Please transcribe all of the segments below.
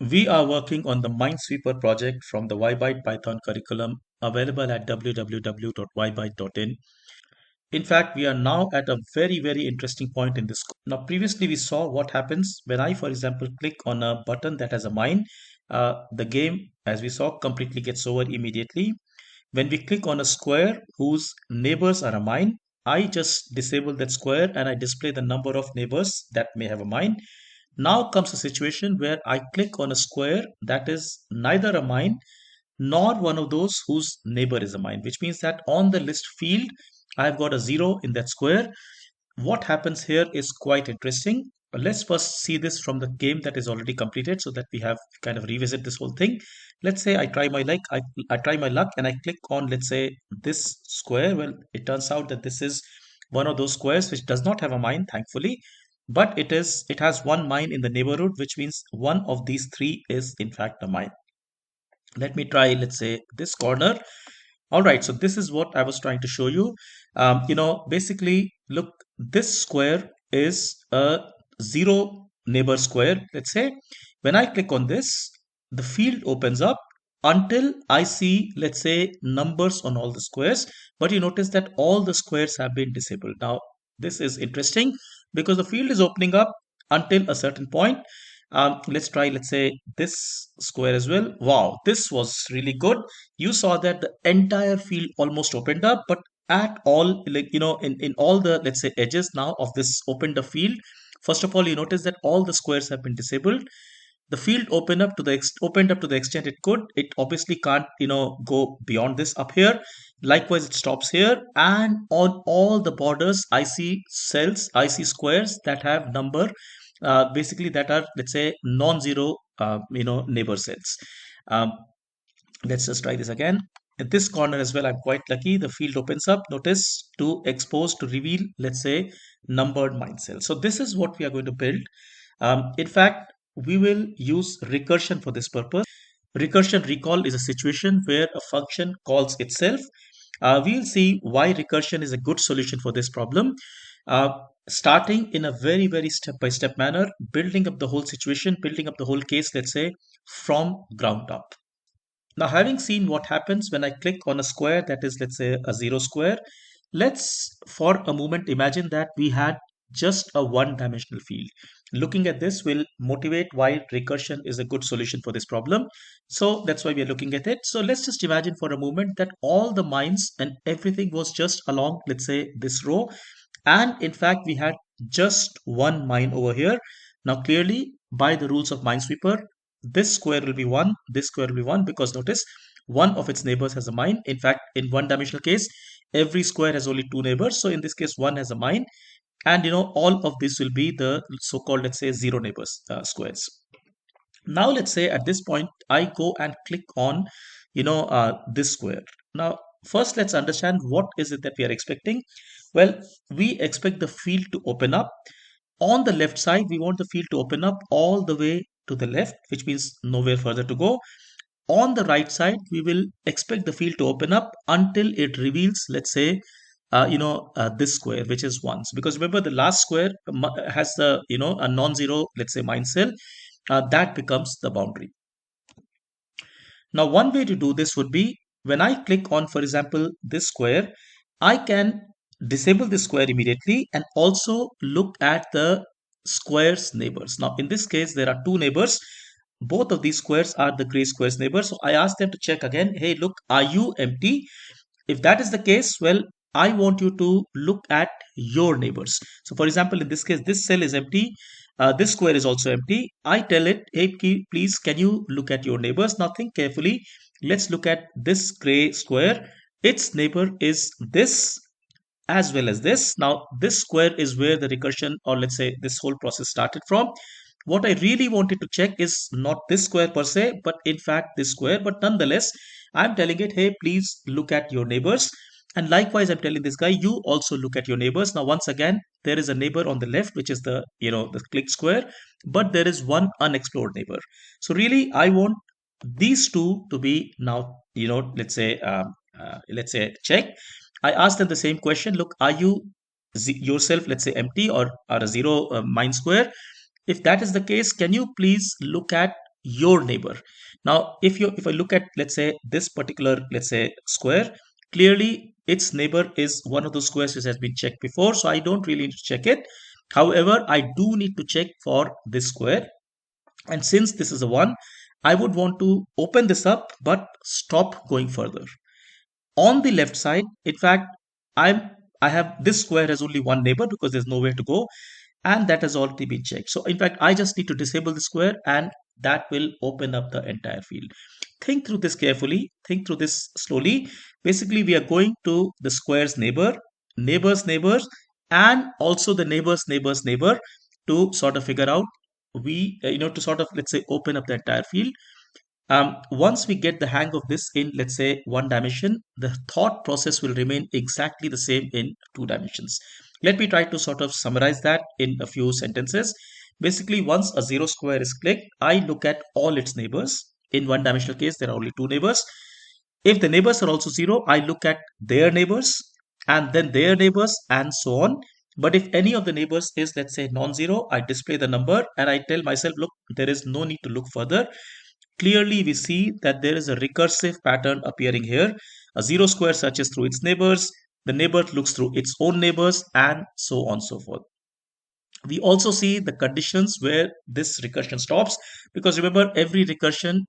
We are working on the Minesweeper project from the YByte Python curriculum available at www.ybyte.in. In fact, we are now at a very interesting point in this. Now, previously we saw what happens when I, for example, click on a button that has a mine. The game, as we saw, completely gets over immediately. When we click on a square whose neighbors are a mine, I just disable that square and I display the number of neighbors that may have a mine. Now comes a situation where I click on a square that is neither a mine nor one of those whose neighbor is a mine, which means that on the list field, I've got a 0 in that square. What happens here is quite interesting. Let's first see this from the game that is already completed so that we have kind of revisit this whole thing. Let's say I try my luck, I try my luck and I click on, let's say, this square. Well, it turns out that this is one of those squares which does not have a mine, thankfully, but it has one mine in the neighborhood, which means one of these three is in fact a mine. Let me try, let's say, this corner. All right, so this is what I was trying to show you. Basically, look, this square is a zero neighbor square. Let's say when I click on this, the field opens up until I see, let's say, numbers on all the squares. But you notice that all the squares have been disabled. Now, this is interesting because the field is opening up until a certain point. Let's try, let's say, this square as well. Wow, this was really good. You saw that the entire field almost opened up, but at all, like, in all the, let's say, edges now of this opened up field, first of all, you notice that all the squares have been disabled. The field opened up to the extent it could. It obviously can't, go beyond this up here. Likewise, it stops here, and on all the borders I see cells, I see squares that have number, basically that are, let's say, non-zero neighbor cells. um, let's just try this again. At this corner as well, I'm quite lucky. The field opens up, notice, to expose, to reveal, let's say, numbered mine cells. So this is what we are going to build. In fact, we will use recursion for this purpose. Recursion recall is a situation where a function calls itself. We'll see why recursion is a good solution for this problem. Uh, Starting in a very step-by-step manner, building up the whole situation, building up the whole case, let's say, from ground up. Now, having seen what happens when I click on a square that is, let's say, a zero square, let's for a moment imagine that we had just a one-dimensional field. Looking at this will motivate why recursion is a good solution for this problem. So that's why we are looking at it. So let's just imagine for a moment that all the mines and everything was just along, let's say, this row. And in fact, we had just one mine over here. Now, clearly, by the rules of Minesweeper, this square will be 1, this square will be 1, because notice one of its neighbors has a mine. In fact, in one dimensional case, every square has only two neighbors. So in this case, one has a mine. And all of this will be the so-called, let's say, zero neighbors squares. Now, let's say at this point, I go and click on, this square. Now, first, let's understand what is it that we are expecting. Well, we expect the field to open up. On the left side, we want the field to open up all the way to the left, which means nowhere further to go. On the right side, we will expect the field to open up until it reveals, let's say, this square, which is ones. Because remember, the last square has the, a non-zero, let's say, mine cell. That becomes the boundary. Now, one way to do this would be when I click on, for example, this square, I can disable this square immediately and also look at the square's neighbors. Now, in this case, there are two neighbors. Both of these squares are the gray square's neighbors. So I ask them to check again, hey, look, are you empty? If that is the case, well, I want you to look at your neighbors. So for example, in this case, this cell is empty. This square is also empty. I tell it, hey, please, can you look at your neighbors? Now think carefully. Let's look at this gray square. Its neighbor is this as well as this. Now, this square is where the recursion, or let's say this whole process started from. What I really wanted to check is not this square per se, but in fact this square. But nonetheless, I'm telling it, hey, please look at your neighbors. And likewise, I'm telling this guy, you also look at your neighbors. Now, once again, there is a neighbor on the left, which is the, the click square, but there is one unexplored neighbor. So really, I want these two to be now, let's say check. I asked them the same question. Look, are you yourself, let's say, empty or are a zero mine square? If that is the case, can you please look at your neighbor. Now, if I look at, let's say, this particular, let's say, square, clearly its neighbor is one of those squares which has been checked before, so I don't really need to check it. However, I do need to check for this square, and since this is a one, I would want to open this up but stop going further. On the left side, in fact, i'm I have this square has only one neighbor because there's nowhere to go, and that has already been checked. So in fact, I just need to disable the square, and that will open up the entire field. Think through this carefully, think through this slowly. Basically, we are going to the square's neighbor, neighbor's neighbors, and also the neighbor's neighbor to sort of figure out, to sort of, let's say, open up the entire field. Once we get the hang of this in, let's say, one dimension, the thought process will remain exactly the same in two dimensions. Let me try to sort of summarize that in a few sentences. Basically, once a zero square is clicked, I look at all its neighbors. In one dimensional case, there are only two neighbors. If the neighbors are also zero, I look at their neighbors and then their neighbors and so on. But if any of the neighbors is, let's say, non-zero, I display the number and I tell myself, look, there is no need to look further. Clearly, we see that there is a recursive pattern appearing here. A zero square searches through its neighbors, the neighbor looks through its own neighbors, and so on and so forth. We also see the conditions where this recursion stops, because remember, every recursion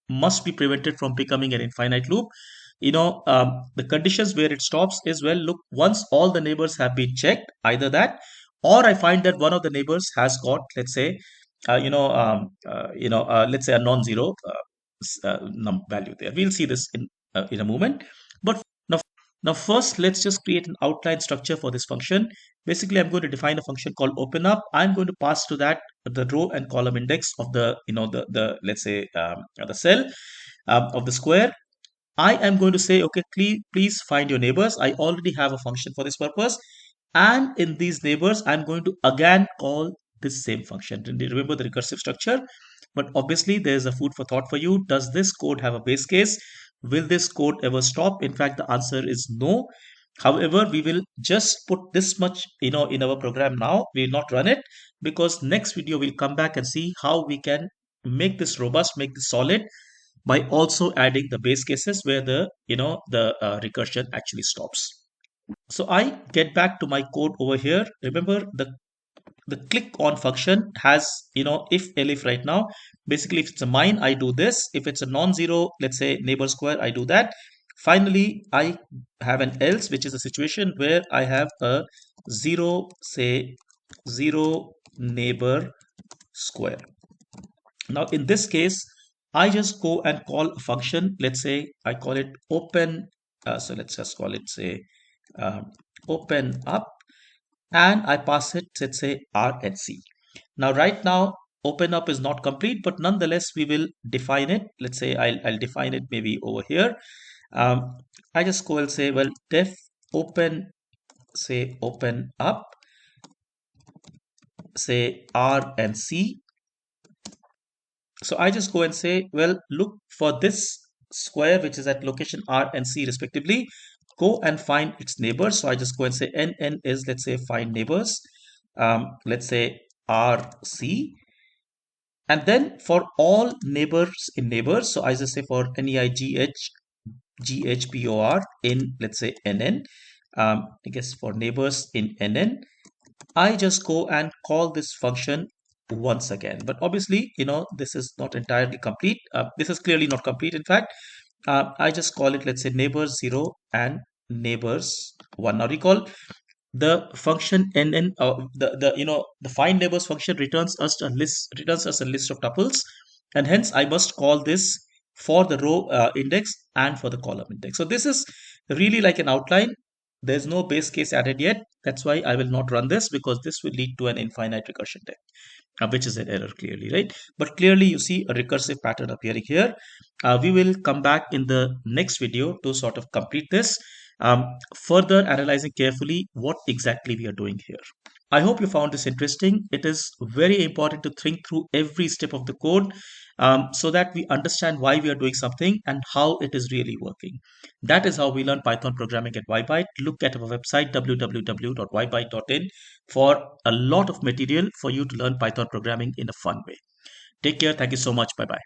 must be prevented from becoming an infinite loop. The conditions where it stops is, well, look, once all the neighbors have been checked, either that, or I find that one of the neighbors has got, let's say, let's say a non-zero value there. We'll see this in a moment. But now first, let's just create an outline structure for this function. Basically, I'm going to define a function called open up. I'm going to pass to that the row and column index of the let's say the cell of the square. I am going to say, okay, please find your neighbors. I already have a function for this purpose. And in these neighbors, I'm going to again call this same function. Remember the recursive structure? But obviously, there's a food for thought for you. Does this code have a base case? Will this code ever stop? In fact, the answer is no. However, we will just put this much, in our program now. We will not run it, because next video we'll come back and see how we can make this robust, make this solid, by also adding the base cases where the recursion actually stops. So I get back to my code over here. Remember, the click on function has, if elif right now. Basically, if it's a mine, I do this. If it's a non-zero, let's say neighbor square, I do that. Finally, I have an else, which is a situation where I have a zero, say zero neighbor square. Now in this case, I just go and call a function. Let's say I call it open. So let's just call it, say, open up, and I pass it, let's say, R and C. Now right now, open up is not complete, but nonetheless we will define it. Let's say I'll define it maybe over here. I just go and say, well, def open, say open up, say R and C. So I just go and say, well, look for this square which is at location R and C respectively. Go and find its neighbors. So I just go and say NN is, let's say, find neighbors. Let's say RC. And then for all neighbors in neighbors, so I just say for NEIGHGHBOR in, let's say, NN. I guess for neighbors in NN, I just go and call this function once again. But obviously, this is not entirely complete. This is clearly not complete. In fact, I just call it, let's say, neighbors 0 and neighbors 1. Now recall, the function nn, the find neighbors function returns us a list of tuples, and hence I must call this for the row index and for the column index. So this is really like an outline. There's no base case added yet. That's why I will not run this, because this will lead to an infinite recursion time, which is an error clearly, right? But clearly you see a recursive pattern appearing here. We will come back in the next video to sort of complete this, further analyzing carefully what exactly we are doing here. I hope you found this interesting. It is very important to think through every step of the code, so that we understand why we are doing something and how it is really working. That is how we learn Python programming at Ybyte. Look at our website www.ybyte.in for a lot of material for you to learn Python programming in a fun way. Take care. Thank you so much. Bye bye.